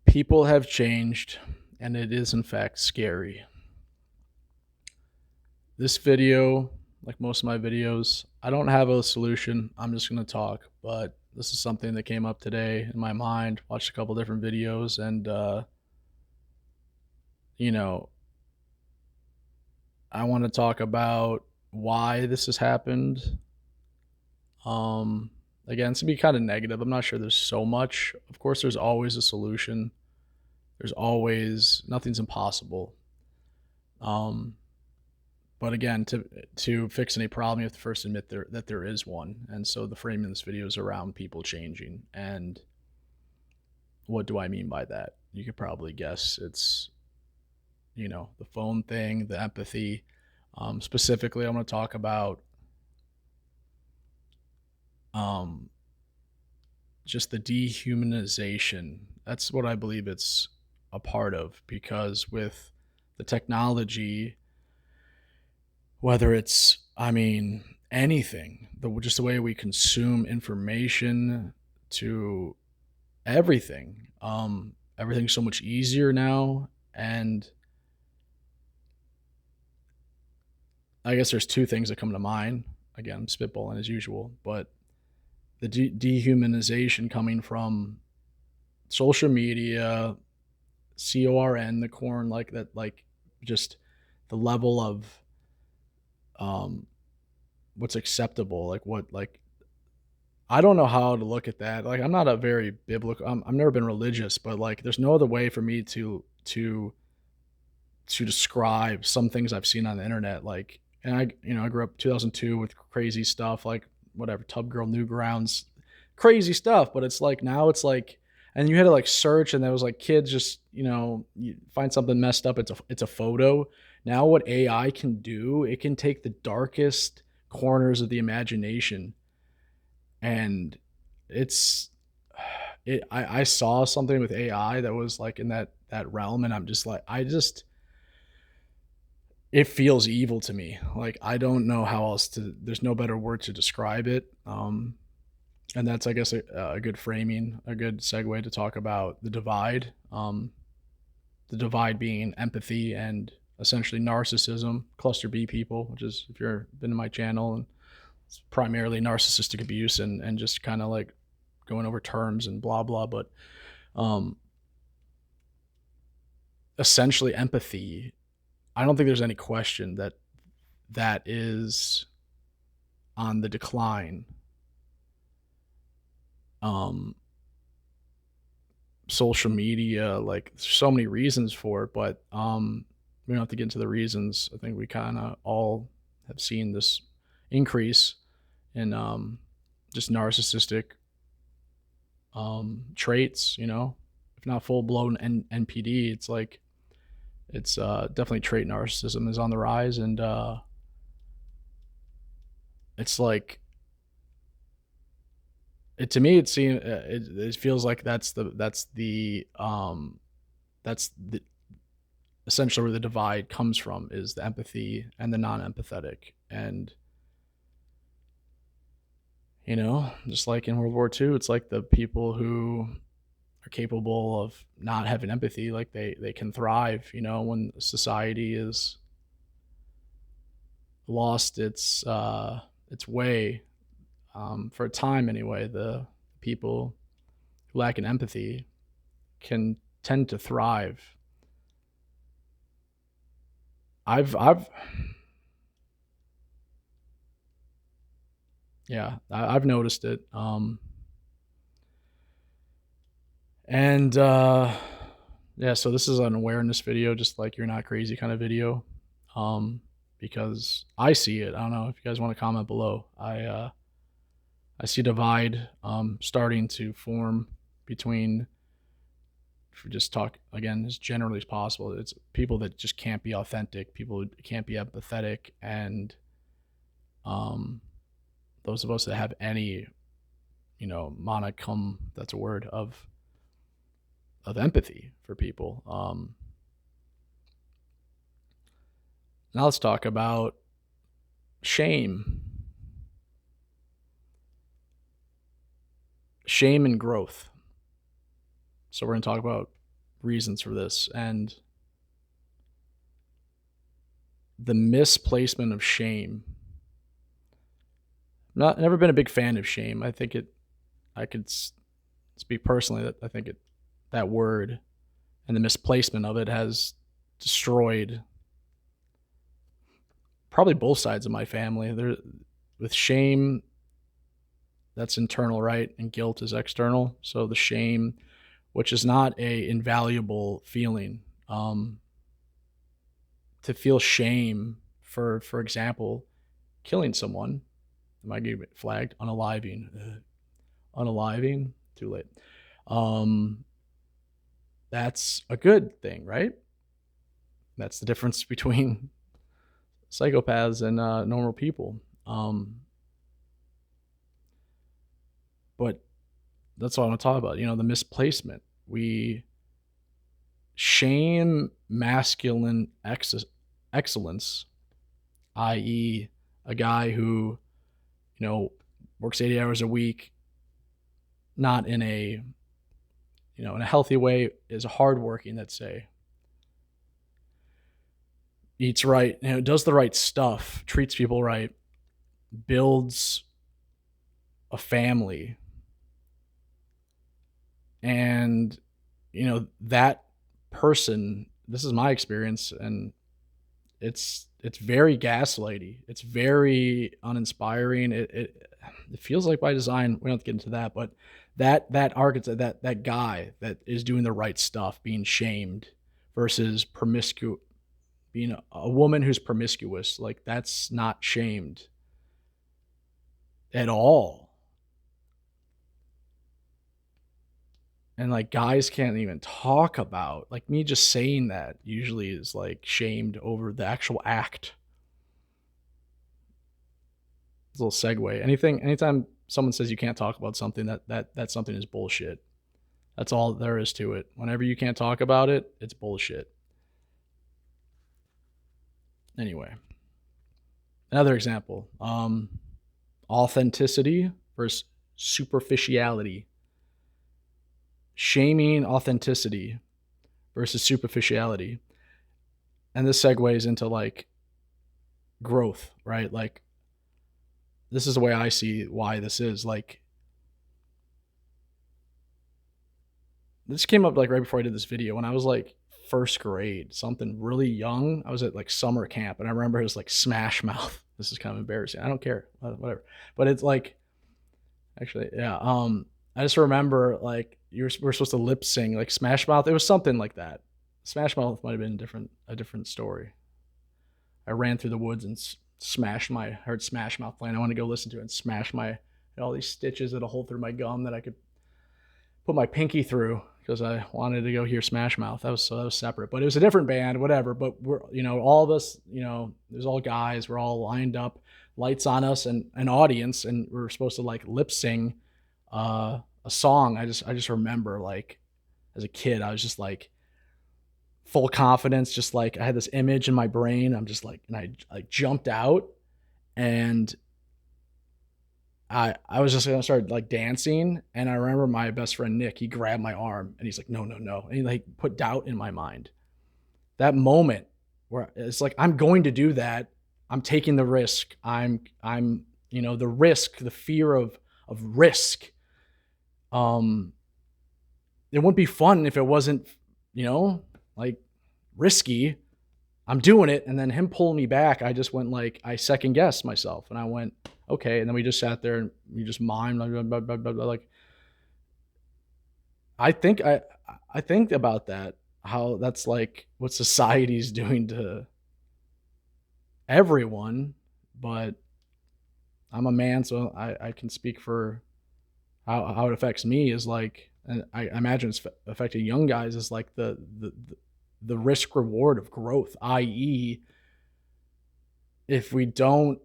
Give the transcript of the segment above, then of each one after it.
People have changed, and it is in fact scary. This video, like most of my videos, I don't have a solution. I'm just going to talk, but this is something that came up today in my mind. Watched a couple different videos, and you know, I want to talk about why this has happened. Um, Again, it's gonna be kind of negative. I'm not sure there's so much. Of course, there's always a solution. There's always nothing's impossible. Um, But again, to fix any problem, you have to first admit that there is one. And so the frame in this video is around people changing. And what do I mean by that? You could probably guess it's, the phone thing, the empathy. Specifically, I'm going to talk about um, just the dehumanization. That's what I believe it's a part of, because with the technology, whether it's, anything, just the way we consume information to everything. Everything's so much easier now, and I guess there's two things that come to mind. Again, I'm spitballing as usual, but the dehumanization coming from social media, corn, the corn, like that, like just the level of um, what's acceptable, like what, like I don't know how to look at that. Like, I'm not a very biblical. I've never been religious, but like, there's no other way for me to describe some things I've seen on the internet. Like, and I grew up 2002 with crazy stuff like whatever Tub Girl Newgrounds, crazy stuff. But it's like now it's like, and you had to like search, and there was like kids just you find something messed up. It's a photo. Now what AI can do, it can take the darkest corners of the imagination, and it's I saw something with AI that was like in that realm, and I'm just like, it feels evil to me. Like, I don't know how else to, there's no better word to describe it. And that's, I guess, a good framing, a good segue to talk about the divide. The divide being empathy and essentially narcissism, cluster B people, which is, if you've been to my channel, and it's primarily narcissistic abuse and just kind of like going over terms and blah blah. But um, essentially, empathy. I don't think there's any question that that is on the decline. Um, Social media, like, there's so many reasons for it, but we don't have to get into the reasons. I think we kind of all have seen this increase in just narcissistic traits. If not full blown NPD, it's like it's definitely trait narcissism is on the rise, and it's like to me it seems it feels like that's the essentially where the divide comes from, is the empathy and the non-empathetic. And just like in World War II, it's like the people who are capable of not having empathy, like they can thrive, when society is lost its way, for a time anyway. The people who lack in empathy can tend to thrive. I've Yeah, I've noticed it. And yeah, so this is an awareness video, just like you're not crazy kind of video. Um, because I see it. I don't know if you guys want to comment below. I see divide starting to form between, if we just talk again as generally as possible, it's people that just can't be authentic, people who can't be empathetic, and um, those of us that have any, monicum, that's a word, of empathy for people. Now let's talk about shame. Shame and growth. So we're going to talk about reasons for this, and the misplacement of shame. Not never been a big fan of shame. I think it. I could speak personally that I think that word and the misplacement of it has destroyed probably both sides of my family. There, with shame, that's internal, right, and guilt is external. So the shame, which is not a invaluable feeling, to feel shame for example, killing someone. Am I getting flagged? Unaliving. Unaliving. Too late. That's a good thing, right? That's the difference between psychopaths and normal people. But that's what I want to talk about. The misplacement. We shame masculine excellence, i.e., a guy who, works 80 hours a week, not in a, in a healthy way, is hardworking, let's say, eats right, does the right stuff, treats people right, builds a family, and that person. This is my experience, and it's very gaslighty. It's very uninspiring. It feels like by design. We don't have to get into that, but that archetype, that guy that is doing the right stuff, being shamed versus promiscuous, being a woman who's promiscuous, like that's not shamed at all. And like guys can't even talk about, like, me just saying that usually is like shamed over the actual act. It's a little segue. Anytime someone says you can't talk about something, that something is bullshit. That's all there is to it. Whenever you can't talk about it, it's bullshit. Anyway, another example. Authenticity versus superficiality. Shaming authenticity versus superficiality. And this segues into like growth, right? Like, this is the way I see why this is. Like, this came up like right before I did this video when I was like first grade, something really young. I was at like summer camp, and I remember it was like Smash Mouth. This is kind of embarrassing. I don't care, whatever. But it's like, actually, yeah. I just remember like we're supposed to lip sing like Smash Mouth. It was something like that. Smash Mouth might have been a different story. I ran through the woods and heard Smash Mouth playing. I wanted to go listen to it and smash all these stitches at a hole through my gum that I could put my pinky through because I wanted to go hear Smash Mouth. That was separate, but it was a different band, whatever. But we're, all of us, there's all guys. We're all lined up, lights on us, and an audience, and we're supposed to like lip sing a song. I just remember like as a kid, I was just like full confidence, just like I had this image in my brain. I'm just like, and I jumped out, and I was just gonna start like dancing, and I remember my best friend Nick, he grabbed my arm and he's like, no, and he like put doubt in my mind. That moment where it's like, I'm going to do that. I'm taking the risk. I'm the risk, the fear of risk. It wouldn't be fun if it wasn't, like risky. I'm doing it. And then him pulling me back, I just went like, I second guessed myself, and I went, okay. And then we just sat there and we just mimed like, I think about that, how that's like what society's doing to everyone. But I'm a man, so I can speak for how it affects me. Is like, and I imagine it's affecting young guys, is like the risk reward of growth, i.e., if we don't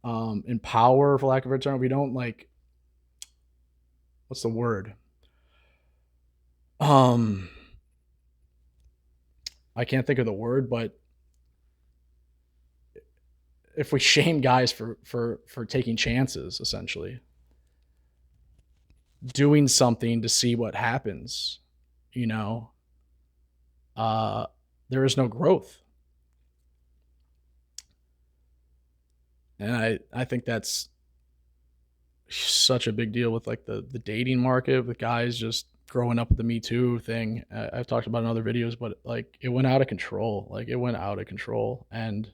empower, for lack of a term, we don't like, what's the word? I can't think of the word, but if we shame guys for taking chances, essentially doing something to see what happens, you know, there is no growth. And I think that's such a big deal with like the dating market, with guys just growing up with the Me Too thing. I've talked about in other videos, but like it went out of control. Like it went out of control, and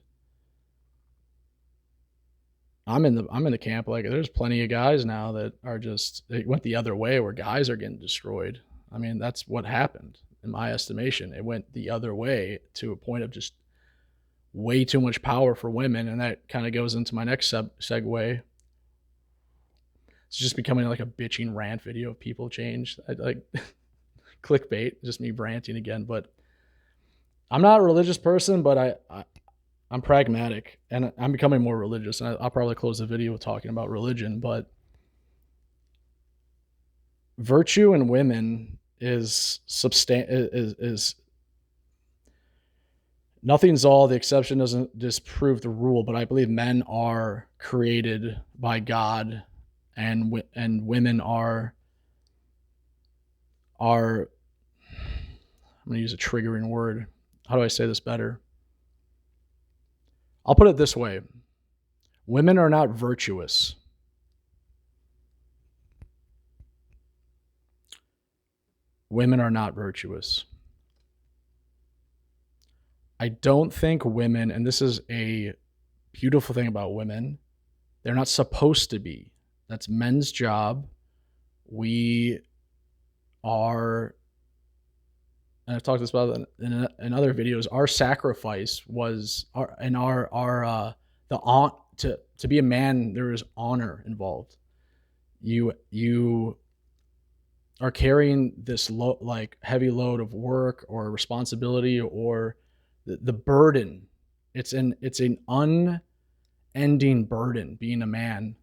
I'm in the camp. Like there's plenty of guys now that are just, it went the other way where guys are getting destroyed. I mean, that's what happened in my estimation. It went the other way to a point of just way too much power for women, and that kind of goes into my next segue. It's just becoming like a bitching rant video of people change. Like clickbait, just me ranting again. But I'm not a religious person, but I'm pragmatic, and I'm becoming more religious. And I'll probably close the video with talking about religion. But virtue in women is nothing's all. The exception doesn't disprove the rule. But I believe men are created by God, and women are I'm going to use a triggering word. How do I say this better? I'll put it this way. Women are not virtuous. Women are not virtuous. I don't think women, and this is a beautiful thing about women, they're not supposed to be. That's men's job. We are, and I've talked this about in other videos, our sacrifice was to be a man. There is honor involved. You are carrying this like heavy load of work or responsibility, or the burden. It's an unending burden being a man.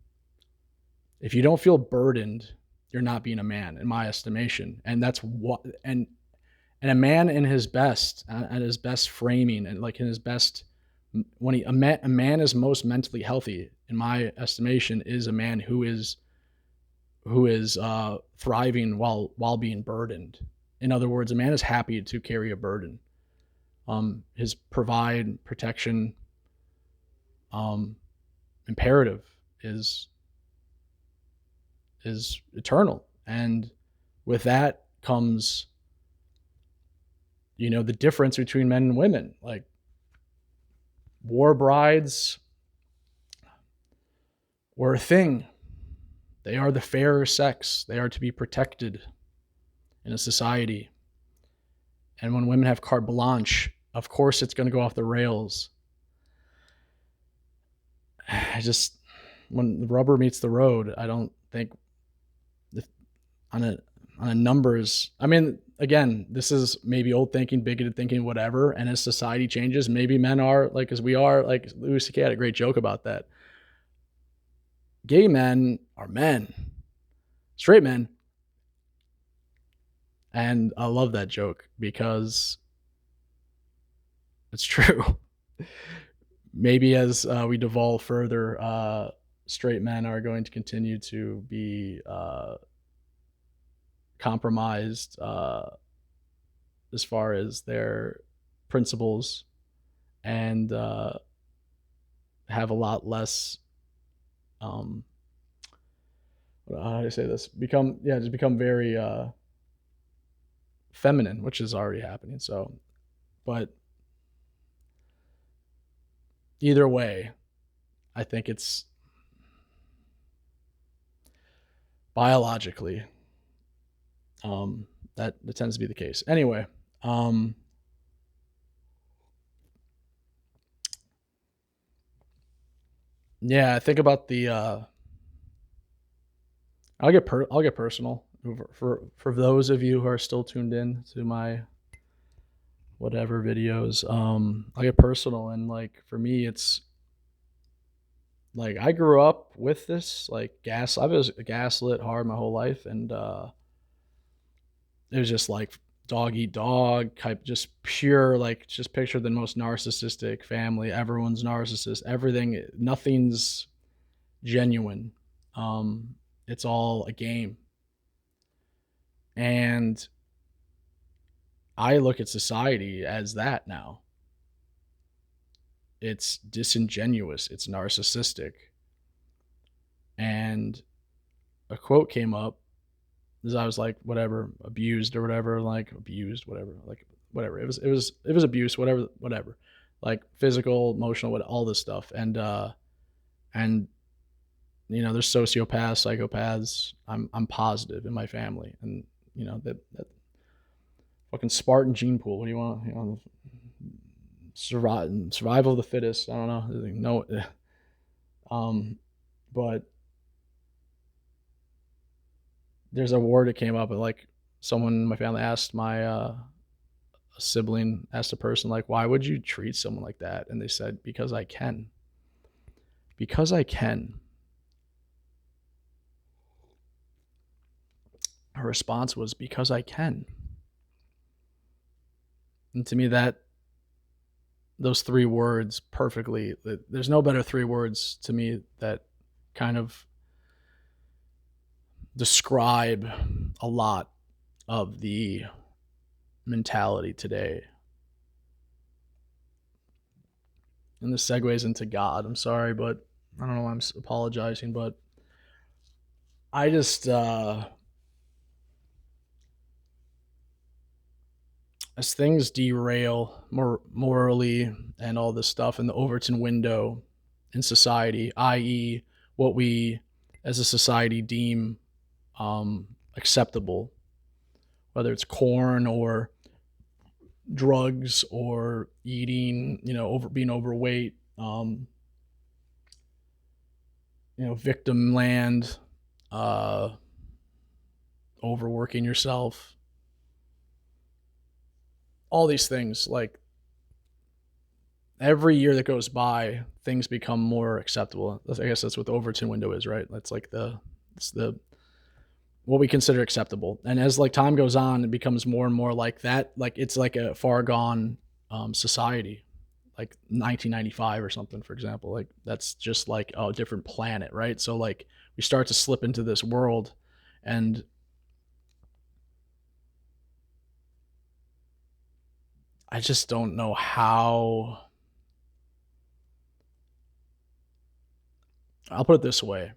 If you don't feel burdened, you're not being a man, in my estimation. And that's what, and a man in his best, at his best framing, and like in his best, when a man is most mentally healthy, in my estimation, is a man who is thriving while being burdened. In other words, a man is happy to carry a burden. His provide, protection, imperative is eternal, and with that comes, the difference between men and women. Like war brides were a thing. They are the fairer sex. They are to be protected in a society. And when women have carte blanche, of course it's going to go off the rails. When the rubber meets the road, I don't think on a numbers. I mean, again, this is maybe old thinking, bigoted thinking, whatever. And as society changes, maybe men are like, as we are, like Louis C.K. had a great joke about that. Gay men are men, straight men. And I love that joke because it's true. Maybe as we devolve further, straight men are going to continue to be compromised as far as their principles, and have a lot less how do I say this, become very feminine, which is already happening. So, but either way, I think it's biologically that tends to be the case. Anyway, yeah, I think about the I'll get personal for those of you who are still tuned in to my whatever videos. I'll get personal, and like for me, it's like I grew up with this like I was gaslit hard my whole life, and it was just like dog eat dog type, just pure, like just picture the most narcissistic family. Everyone's narcissist. Everything, nothing's genuine. It's all a game. And I look at society as that now. It's disingenuous, it's narcissistic. And a quote came up as I was like, whatever, abused or whatever, like abused, whatever, like whatever. It was abuse, whatever. Like physical, emotional, what all this stuff. And there's sociopaths, psychopaths. I'm positive in my family. And that fucking Spartan gene pool. What do you want? Survival of the fittest. I don't know. No, but there's a word that came up, and like someone in my family asked my a sibling asked a person like, "Why would you treat someone like that?" And they said, "Because I can. Because I can." Her response was, "Because I can." And to me, that those three words perfectly. There's no better three words to me that kind of describe a lot of the mentality today. And this segues into God. I'm sorry, but I don't know why I'm apologizing, but I just as things derail more morally and all this stuff in the Overton window in society, i.e., what we as a society deem acceptable, whether it's corn or drugs or eating, being overweight, victim land, uh, overworking yourself, all these things. Like every year that goes by, things become more acceptable. I guess that's what the Overton window is, right? That's like it's the what we consider acceptable. And as like time goes on, it becomes more and more like that. Like it's like a far gone society, like 1995 or something, for example. Like that's just like a different planet, right? So like we start to slip into this world, and I just don't know how. I'll put it this way: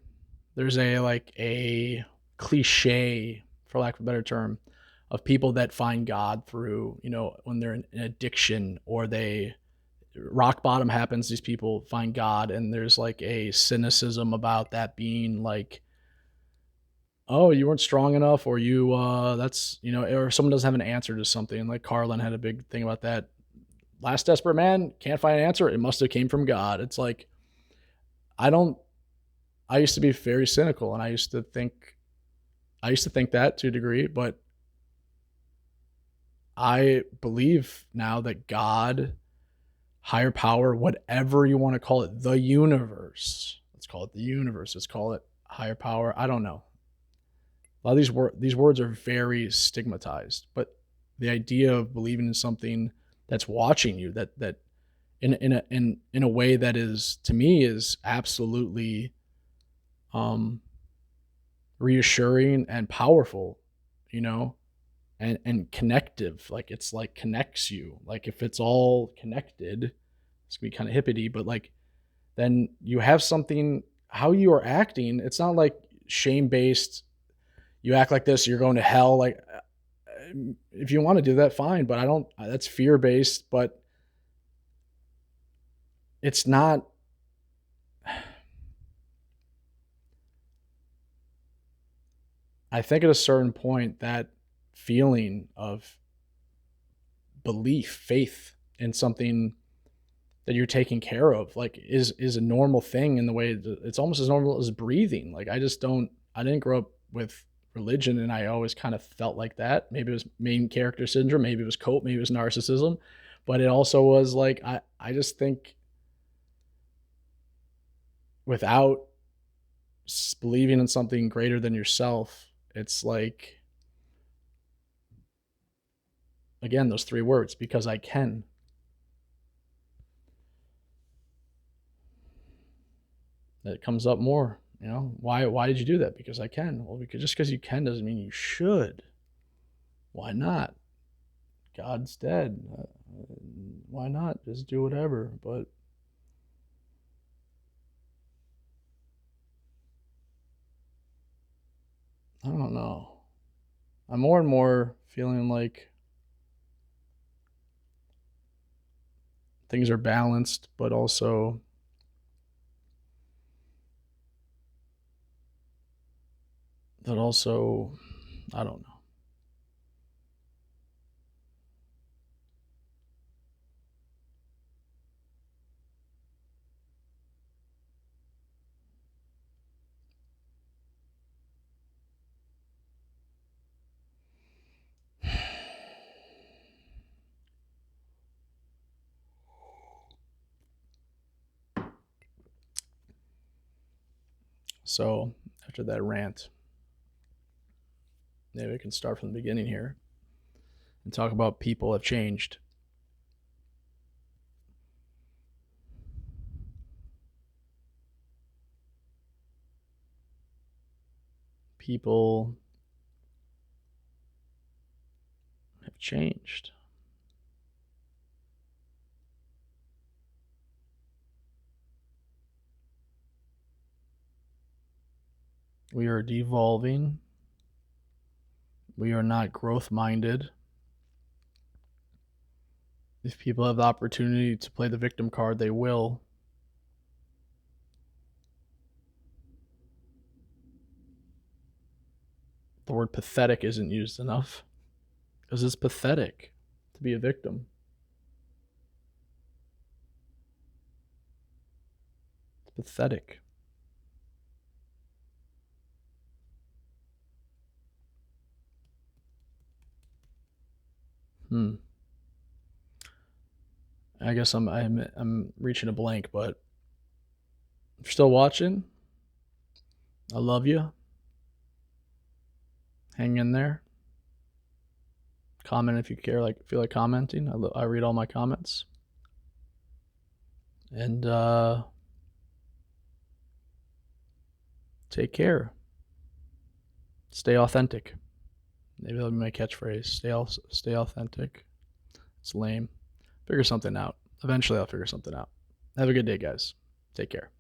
there's a cliche, for lack of a better term, of people that find God through, when they're in addiction, or they rock bottom happens, these people find God, and there's like a cynicism about that being like, oh, you weren't strong enough, or that's, or someone doesn't have an answer to something. And like Carlin had a big thing about that. Last desperate man can't find an answer. It must have came from God. It's like, I don't, I used to be very cynical, and I used to think that to a degree, but I believe now that God, higher power, whatever you want to call it, the universe, let's call it the universe, let's call it higher power. I don't know. A lot of these words are very stigmatized, but the idea of believing in something that's watching you, that in a way that is, to me, is absolutely reassuring and powerful, you know, and connective. Like it's like connects you. Like if it's all connected, it's gonna be kind of hippity, but like then you have something. How you are acting, it's not like shame based. You act like this, you're going to hell. Like if you want to do that, fine. But I don't. That's fear based, but it's not. I think at a certain point, that feeling of belief, faith in something that you're taking care of, like is a normal thing in the way that it's almost as normal as breathing. Like I didn't grow up with religion, and I always kind of felt like that. Maybe it was main character syndrome, maybe it was cope, maybe it was narcissism, but it also was like I just think without believing in something greater than yourself, it's like, again, those three words, because I can. That comes up more. Why did you do that? Because I can. Well, because just because you can doesn't mean you should. Why not? God's dead. Why not? Just do whatever. But I don't know. I'm more and more feeling like things are balanced, but also I don't know. So after that rant, maybe we can start from the beginning here and talk about people have changed. People have changed. We are devolving. We are not growth minded. If people have the opportunity to play the victim card, they will. The word pathetic isn't used enough because it's pathetic to be a victim. It's pathetic. I guess I'm reaching a blank, but if you're still watching, I love you. Hang in there. Comment if you care, feel like commenting. I read all my comments. And take care. Stay authentic. Maybe that'll be my catchphrase. Stay authentic. It's lame. Figure something out. Eventually I'll figure something out. Have a good day, guys. Take care.